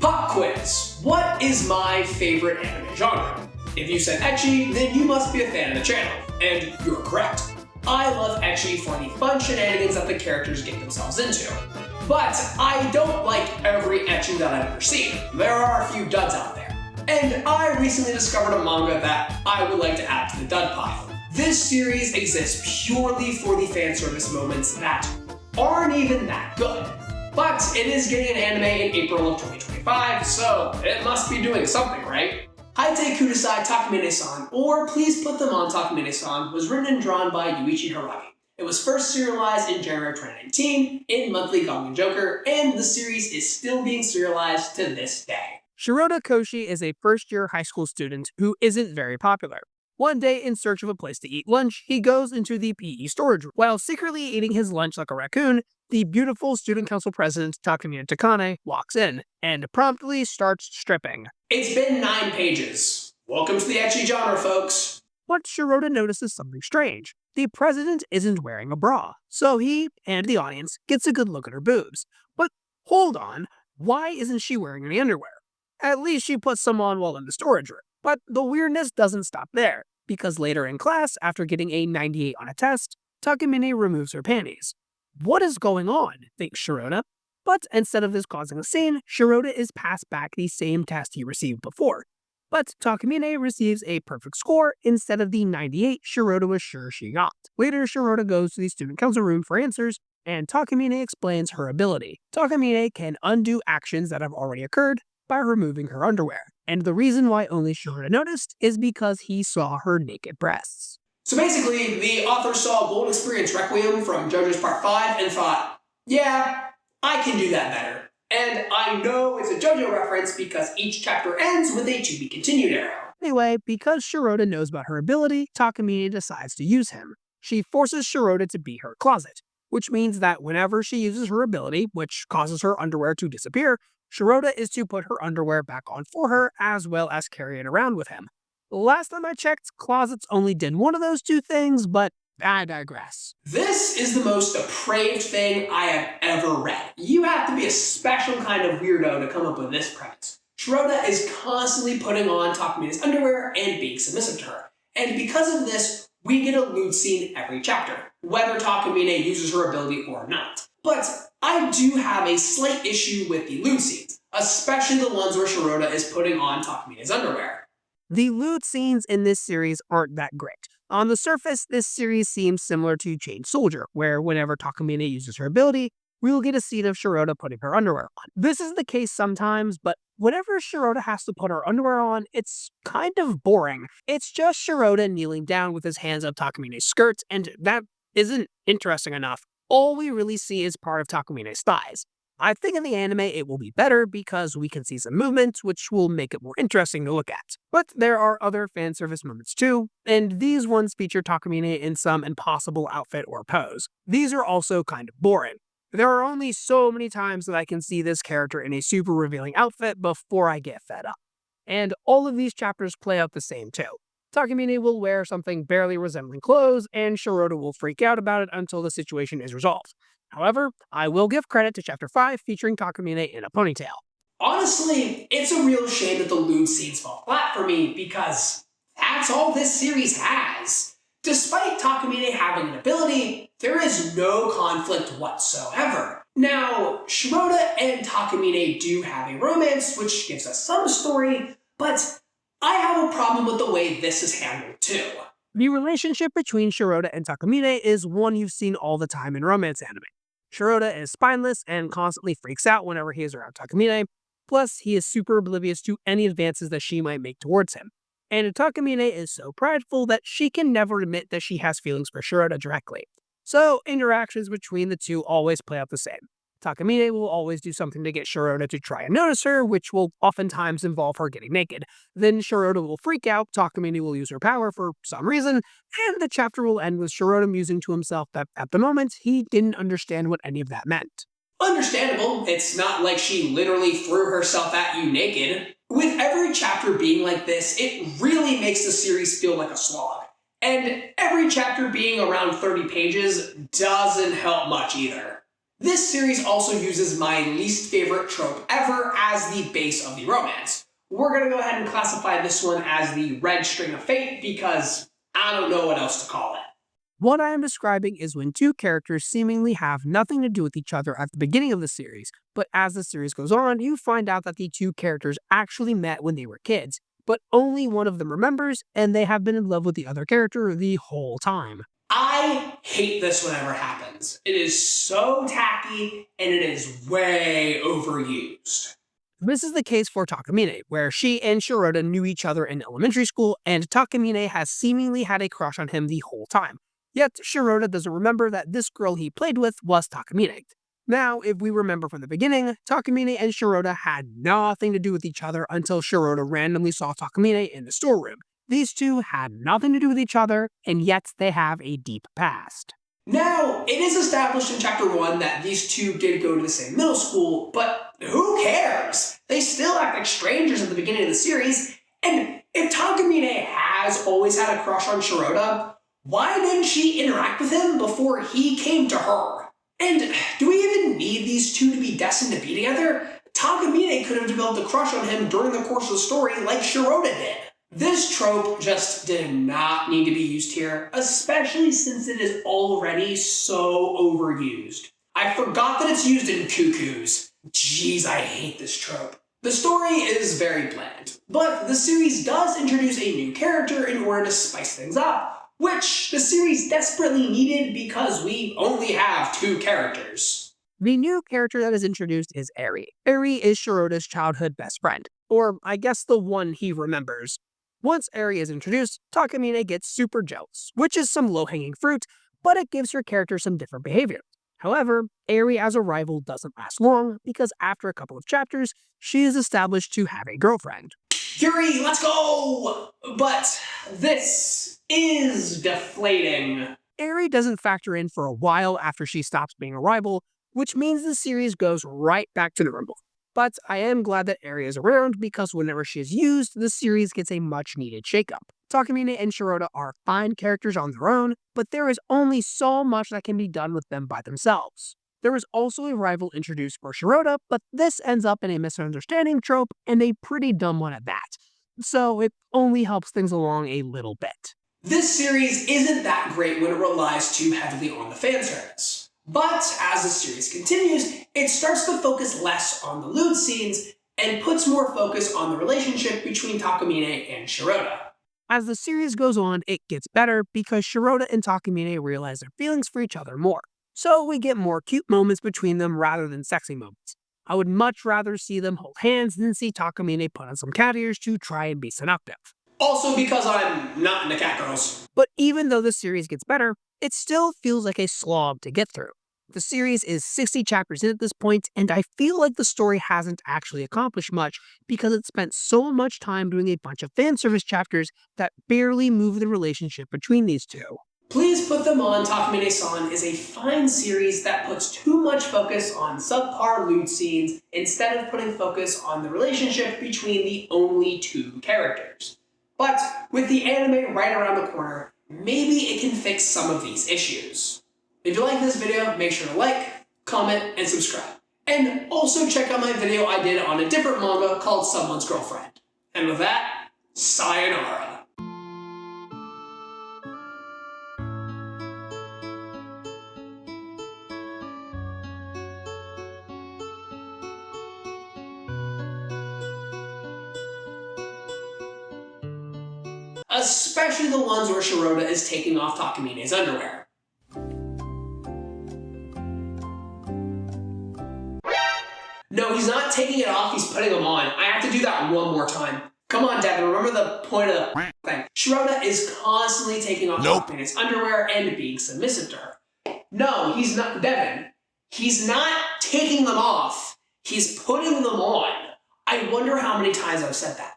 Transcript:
Pop quiz. What is my favorite anime genre? If you said ecchi, then you must be a fan of the channel. And you're correct. I love ecchi for the fun shenanigans that the characters get themselves into. But I don't like every ecchi that I've ever seen. There are a few duds out there. And I recently discovered a manga that I would like to add to the dud pile. This series exists purely for the fan service moments that aren't even that good. But it is getting an anime in April of 2025, so it must be doing something, right? Haite Kudasai Takemine-san, or Please Put Them On Takemine-san, was written and drawn by Yuichi Haragi. It was first serialized in January 2019 in Monthly Gongan Joker, and the series is still being serialized to this day. Shirota Koshi is a first-year high school student who isn't very popular. One day, in search of a place to eat lunch, he goes into the PE storage room. While secretly eating his lunch like a raccoon, the beautiful student council president Takemine Takane walks in and promptly starts stripping. It's been 9 pages. Welcome to the ecchi genre, folks. But Shirota notices something strange. The president isn't wearing a bra, so he and the audience gets a good look at her boobs. But hold on, why isn't she wearing any underwear? At least she puts some on while in the storage room. But the weirdness doesn't stop there, because later in class, after getting a 98 on a test, Takemine removes her panties. What is going on, thinks Shirota. But instead of this causing a scene, Shirota is passed back the same test he received before. But Takemine receives a perfect score instead of the 98 Shirota was sure she got. Later, Shirota goes to the student council room for answers, and Takemine explains her ability. Takemine can undo actions that have already occurred by removing her underwear. And the reason why only Shirota noticed is because he saw her naked breasts. So basically, the author saw Golden Experience Requiem from JoJo's Part 5 and thought, yeah, I can do that better. And I know it's a JoJo reference because each chapter ends with a to be continued arrow. Anyway, because Shirota knows about her ability, Takemine decides to use him. She forces Shirota to be her closet, which means that whenever she uses her ability, which causes her underwear to disappear, Shirota is to put her underwear back on for her, as well as carry it around with him. Last time I checked, closets only did one of those two things, but I digress. This is the most depraved thing I have ever read. You have to be a special kind of weirdo to come up with this premise. Shirota is constantly putting on Takemine's underwear and being submissive to her. And because of this, we get a lewd scene every chapter, whether Takemine uses her ability or not. But I do have a slight issue with the lewd scenes, especially the ones where Shirota is putting on Takemine's underwear. The lewd scenes in this series aren't that great. On the surface, this series seems similar to Chain Soldier, where whenever Takemine uses her ability, we'll get a scene of Shirota putting her underwear on. This is the case sometimes, but whenever Shirota has to put her underwear on, it's kind of boring. It's just Shirota kneeling down with his hands up Takemine's skirt, and that isn't interesting enough. All we really see is part of Takemine's thighs. I think in the anime it will be better because we can see some movement, which will make it more interesting to look at. But there are other fan service moments too, and these ones feature Takemine in some impossible outfit or pose. These are also kind of boring. There are only so many times that I can see this character in a super revealing outfit before I get fed up. And all of these chapters play out the same too. Takemine will wear something barely resembling clothes, and Shirota will freak out about it until the situation is resolved. However, I will give credit to Chapter 5 featuring Takemine in a ponytail. Honestly, it's a real shame that the lewd scenes fall flat for me because that's all this series has. Despite Takemine having an ability, there is no conflict whatsoever. Now, Shirota and Takemine do have a romance, which gives us some story, but I have a problem with the way this is handled too. The relationship between Shirota and Takemine is one you've seen all the time in romance anime. Shirota is spineless and constantly freaks out whenever he is around Takemine, plus he is super oblivious to any advances that she might make towards him. And Takemine is so prideful that she can never admit that she has feelings for Shirota directly. So interactions between the two always play out the same. Takemine will always do something to get Shirota to try and notice her, which will oftentimes involve her getting naked. Then Shirota will freak out, Takemine will use her power for some reason, and the chapter will end with Shirota musing to himself that at the moment, he didn't understand what any of that meant. Understandable, it's not like she literally threw herself at you naked. With every chapter being like this, it really makes the series feel like a slog. And every chapter being around 30 pages doesn't help much either. This series also uses my least favorite trope ever as the base of the romance. We're gonna go ahead and classify this one as the red string of fate because I don't know what else to call it. What I am describing is when two characters seemingly have nothing to do with each other at the beginning of the series, but as the series goes on, you find out that the two characters actually met when they were kids, but only one of them remembers, and they have been in love with the other character the whole time. I hate this whenever it happens. It is so tacky, and it is way overused. This is the case for Takamine, where she and Shirota knew each other in elementary school, and Takamine has seemingly had a crush on him the whole time. Yet, Shirota doesn't remember that this girl he played with was Takamine. Now, if we remember from the beginning, Takamine and Shirota had nothing to do with each other until Shirota randomly saw Takamine in the storeroom. These two had nothing to do with each other, and yet they have a deep past. Now, it is established in Chapter 1 that these two did go to the same middle school, but who cares? They still act like strangers at the beginning of the series, and if Takamine has always had a crush on Shirota, why didn't she interact with him before he came to her? And do we even need these two to be destined to be together? Takamine could have developed a crush on him during the course of the story like Shirota did. This trope just did not need to be used here, especially since it is already so overused. I forgot that it's used in Cuckoos. Jeez, I hate this trope. The story is very bland, but the series does introduce a new character in order to spice things up, which the series desperately needed because we only have two characters. The new character that is introduced is Eri. Eri is Shirota's childhood best friend, or I guess the one he remembers. Once Eri is introduced, Takamine gets super jealous, which is some low-hanging fruit, but it gives her character some different behavior. However, Eri as a rival doesn't last long, because after a couple of chapters, she is established to have a girlfriend. Yuri, let's go! But this is deflating. Eri doesn't factor in for a while after she stops being a rival, which means the series goes right back to normal. But I am glad that Eri is around because whenever she is used, the series gets a much-needed shakeup. Takamine and Shirota are fine characters on their own, but there is only so much that can be done with them by themselves. There is also a rival introduced for Shirota, but this ends up in a misunderstanding trope, and a pretty dumb one at that. So it only helps things along a little bit. This series isn't that great when it relies too heavily on the fan service. But as the series continues, it starts to focus less on the lewd scenes and puts more focus on the relationship between Takamine and Shirota. As the series goes on, it gets better because Shirota and Takamine realize their feelings for each other more. So we get more cute moments between them rather than sexy moments. I would much rather see them hold hands than see Takamine put on some cat ears to try and be seductive. Also because I'm not into cat girls. But even though the series gets better, it still feels like a slog to get through. The series is 60 chapters in at this point, and I feel like the story hasn't actually accomplished much because it spent so much time doing a bunch of fan service chapters that barely move the relationship between these two. Please Put Them On Takemine-san is a fine series that puts too much focus on subpar lewd scenes instead of putting focus on the relationship between the only two characters. But with the anime right around the corner, maybe it can fix some of these issues. If you like this video, make sure to like, comment, and subscribe. And also check out my video I did on a different manga called Someone's Girlfriend. And with that, sayonara. Especially the ones where Shirota is taking off Takamine's underwear. No, he's not taking it off, he's putting them on. I have to do that one more time. Come on, Devin, remember the point of the thing. Shirota is constantly taking off Takamine's underwear and being submissive to her. No, he's not, Devin. He's not taking them off. He's putting them on. I wonder how many times I've said that.